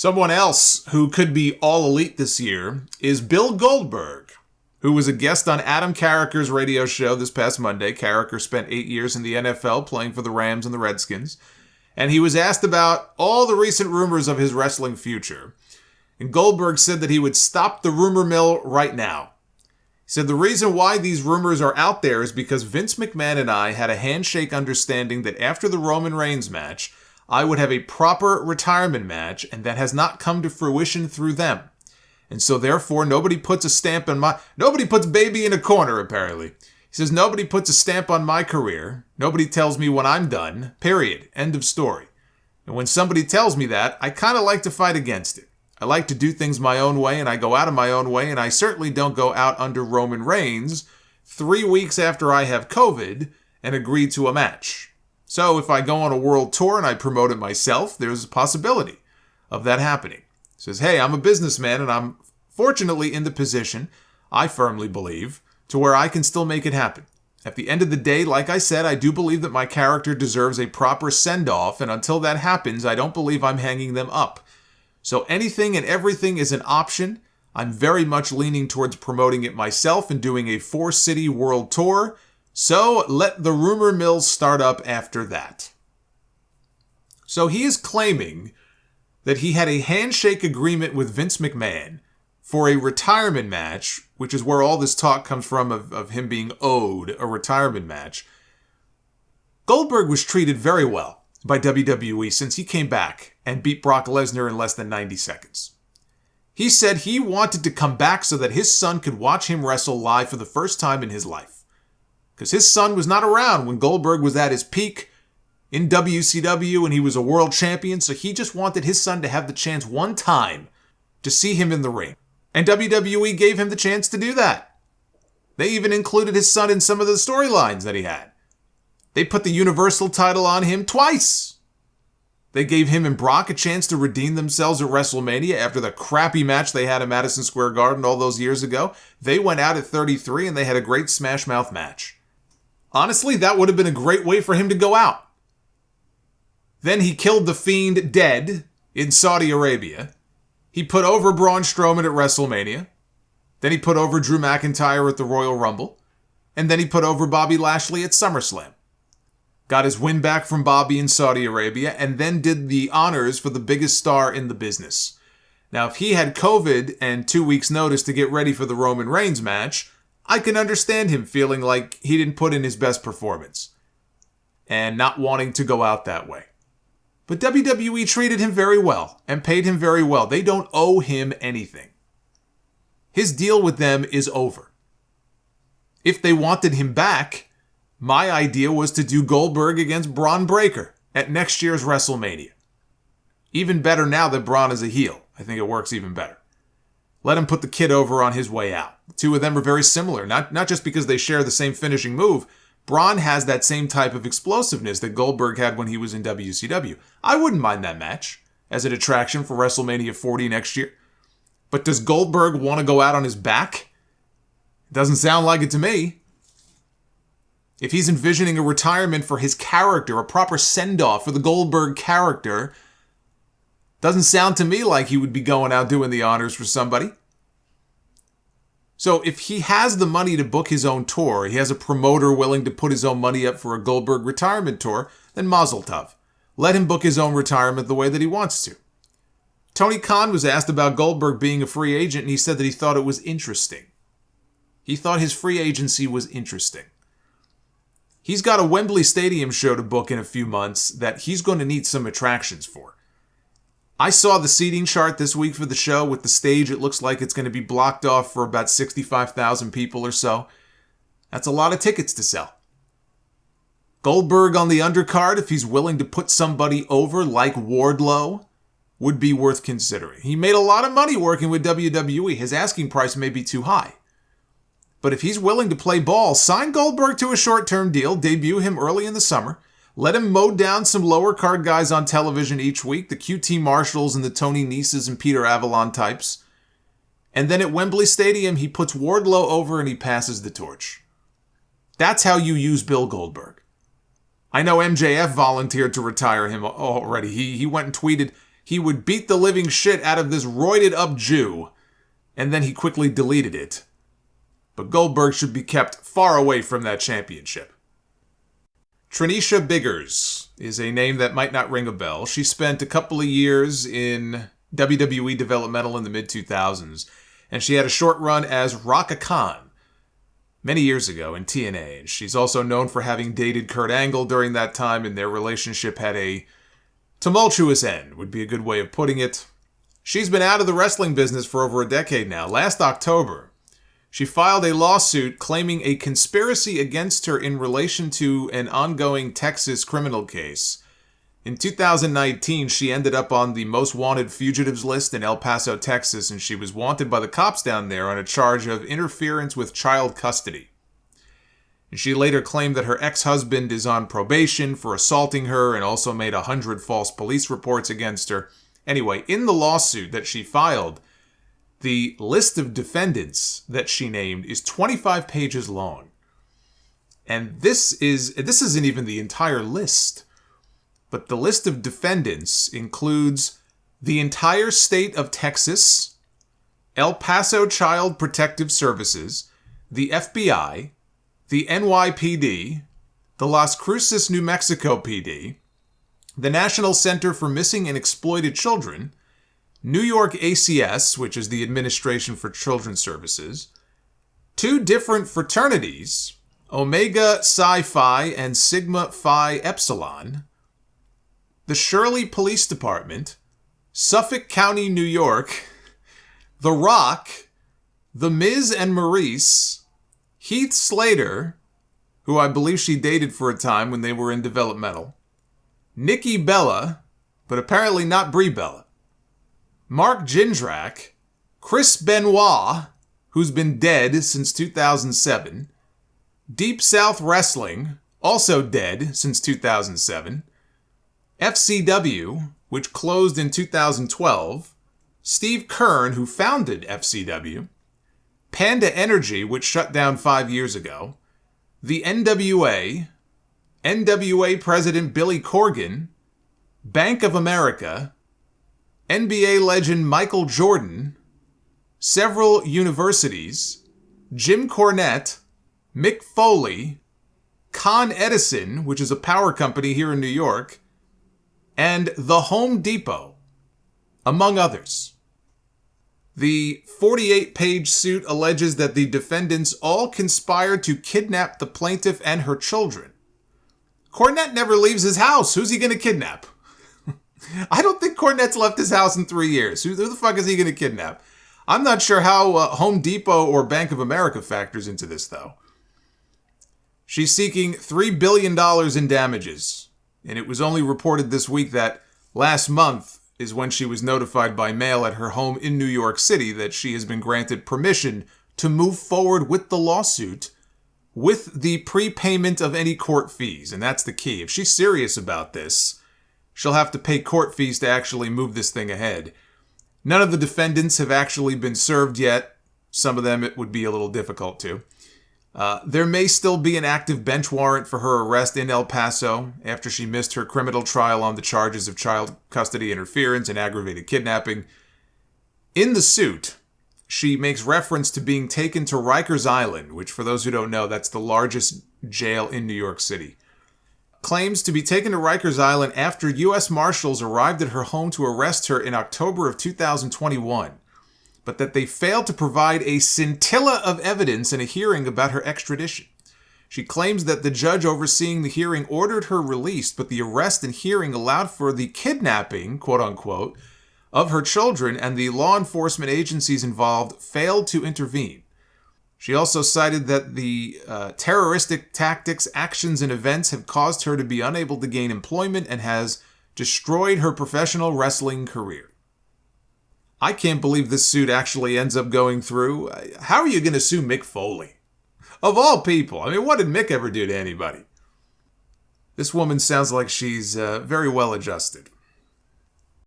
Someone else who could be all elite this year is Bill Goldberg, who was a guest on Adam Carricker's radio show this past Monday. Carricker spent 8 years in the NFL playing for the Rams and the Redskins, and he was asked about all the recent rumors of his wrestling future. And Goldberg said that he would stop the rumor mill right now. He said the reason why these rumors are out there is because Vince McMahon and I had a handshake understanding that after the Roman Reigns match, I would have a proper retirement match, and that has not come to fruition through them. And so therefore, nobody puts baby in a corner, apparently. He says, nobody puts a stamp on my career. Nobody tells me when I'm done. Period. End of story. And when somebody tells me that, I kind of like to fight against it. I like to do things my own way, and I go out of my own way, and I certainly don't go out under Roman Reigns 3 weeks after I have COVID and agree to a match. So if I go on a world tour and I promote it myself, there's a possibility of that happening. He says, hey, I'm a businessman, and I'm fortunately in the position, I firmly believe, to where I can still make it happen. At the end of the day, like I said, I do believe that my character deserves a proper send-off, and until that happens, I don't believe I'm hanging them up. So anything and everything is an option. I'm very much leaning towards promoting it myself and doing a 4-city world tour. So let the rumor mill start up after that. So he is claiming that he had a handshake agreement with Vince McMahon for a retirement match, which is where all this talk comes from of him being owed a retirement match. Goldberg was treated very well by WWE since he came back and beat Brock Lesnar in less than 90 seconds. He said he wanted to come back so that his son could watch him wrestle live for the first time in his life. Because his son was not around when Goldberg was at his peak in WCW and he was a world champion, so he just wanted his son to have the chance one time to see him in the ring. And WWE gave him the chance to do that. They even included his son in some of the storylines that he had. They put the Universal title on him twice. They gave him and Brock a chance to redeem themselves at WrestleMania after the crappy match they had at Madison Square Garden all those years ago. They went out at 33 and they had a great Smash Mouth match. Honestly, that would have been a great way for him to go out. Then he killed the Fiend dead in Saudi Arabia. He put over Braun Strowman at WrestleMania. Then he put over Drew McIntyre at the Royal Rumble. And then he put over Bobby Lashley at SummerSlam. Got his win back from Bobby in Saudi Arabia, and then did the honors for the biggest star in the business. Now, if he had COVID and 2 weeks' notice to get ready for the Roman Reigns match, I can understand him feeling like he didn't put in his best performance and not wanting to go out that way. But WWE treated him very well and paid him very well. They don't owe him anything. His deal with them is over. If they wanted him back, my idea was to do Goldberg against Braun Breaker at next year's WrestleMania. Even better now that Braun is a heel. I think it works even better. Let him put the kid over on his way out. The two of them are very similar, not just because they share the same finishing move. Braun has that same type of explosiveness that Goldberg had when he was in WCW. I wouldn't mind that match as an attraction for WrestleMania 40 next year. But does Goldberg want to go out on his back? Doesn't sound like it to me. If he's envisioning a retirement for his character, a proper send-off for the Goldberg character, doesn't sound to me like he would be going out doing the honors for somebody. So if he has the money to book his own tour, he has a promoter willing to put his own money up for a Goldberg retirement tour, then mazel tov. Let him book his own retirement the way that he wants to. Tony Khan was asked about Goldberg being a free agent, and he said that he thought it was interesting. He thought his free agency was interesting. He's got a Wembley Stadium show to book in a few months that he's going to need some attractions for. I saw the seating chart this week for the show with the stage. It looks like it's going to be blocked off for about 65,000 people or so. That's a lot of tickets to sell. Goldberg on the undercard, if he's willing to put somebody over like Wardlow, would be worth considering. He made a lot of money working with WWE. His asking price may be too high. But if he's willing to play ball, sign Goldberg to a short-term deal, debut him early in the summer, let him mow down some lower card guys on television each week, the QT Marshalls and the Tony Neses and Peter Avalon types. And then at Wembley Stadium, he puts Wardlow over and he passes the torch. That's how you use Bill Goldberg. I know MJF volunteered to retire him already. He went and tweeted, he would beat the living shit out of this roided up Jew, and then he quickly deleted it. But Goldberg should be kept far away from that championship. Trinisha Biggers is a name that might not ring a bell. She spent a couple of years in WWE developmental in the mid-2000s, and she had a short run as Raka Khan many years ago in TNA. And she's also known for having dated Kurt Angle during that time, and their relationship had a tumultuous end, would be a good way of putting it. She's been out of the wrestling business for over a decade now. Last October, she filed a lawsuit claiming a conspiracy against her in relation to an ongoing Texas criminal case. In 2019, she ended up on the most wanted fugitives list in El Paso, Texas, and she was wanted by the cops down there on a charge of interference with child custody. And she later claimed that her ex-husband is on probation for assaulting her and also made 100 false police reports against her. Anyway, in the lawsuit that she filed, the list of defendants that she named is 25 pages long. And this isn't even the entire list. But the list of defendants includes the entire state of Texas, El Paso Child Protective Services, the FBI, the NYPD, the Las Cruces, New Mexico PD, the National Center for Missing and Exploited Children, New York ACS, which is the Administration for Children's Services, 2 different fraternities, Omega Psi Phi and Sigma Phi Epsilon, the Shirley Police Department, Suffolk County, New York, The Rock, The Miz and Maurice, Heath Slater, who I believe she dated for a time when they were in developmental, Nikki Bella, but apparently not Brie Bella, Mark Jindrak, Chris Benoit, who's been dead since 2007, Deep South Wrestling, also dead since 2007, FCW, which closed in 2012, Steve Kern, who founded FCW, Panda Energy, which shut down 5 years ago, the NWA, NWA President Billy Corgan, Bank of America, NBA legend Michael Jordan, several universities, Jim Cornette, Mick Foley, Con Edison, which is a power company here in New York, and the Home Depot, among others. The 48-page suit alleges that the defendants all conspired to kidnap the plaintiff and her children. Cornette never leaves his house. Who's he going to kidnap? I don't think Cornette's left his house in 3 years. Who the fuck is he going to kidnap? I'm not sure how Home Depot or Bank of America factors into this, though. She's seeking $3 billion in damages. And it was only reported this week that last month is when she was notified by mail at her home in New York City that she has been granted permission to move forward with the lawsuit with the prepayment of any court fees. And that's the key. If she's serious about this, she'll have to pay court fees to actually move this thing ahead. None of the defendants have actually been served yet. Some of them it would be a little difficult to. There may still be an active bench warrant for her arrest in El Paso after she missed her criminal trial on the charges of child custody interference and aggravated kidnapping. In the suit, she makes reference to being taken to Rikers Island, which for those who don't know, that's the largest jail in New York City. Claims to be taken to Rikers Island after U.S. Marshals arrived at her home to arrest her in October of 2021. But that they failed to provide a scintilla of evidence in a hearing about her extradition. She claims that the judge overseeing the hearing ordered her released, but the arrest and hearing allowed for the kidnapping, quote-unquote, of her children, and the law enforcement agencies involved failed to intervene. She also cited that the terroristic tactics, actions, and events have caused her to be unable to gain employment and has destroyed her professional wrestling career. I can't believe this suit actually ends up going through. How are you going to sue Mick Foley? Of all people. I mean, what did Mick ever do to anybody? This woman sounds like she's very well adjusted.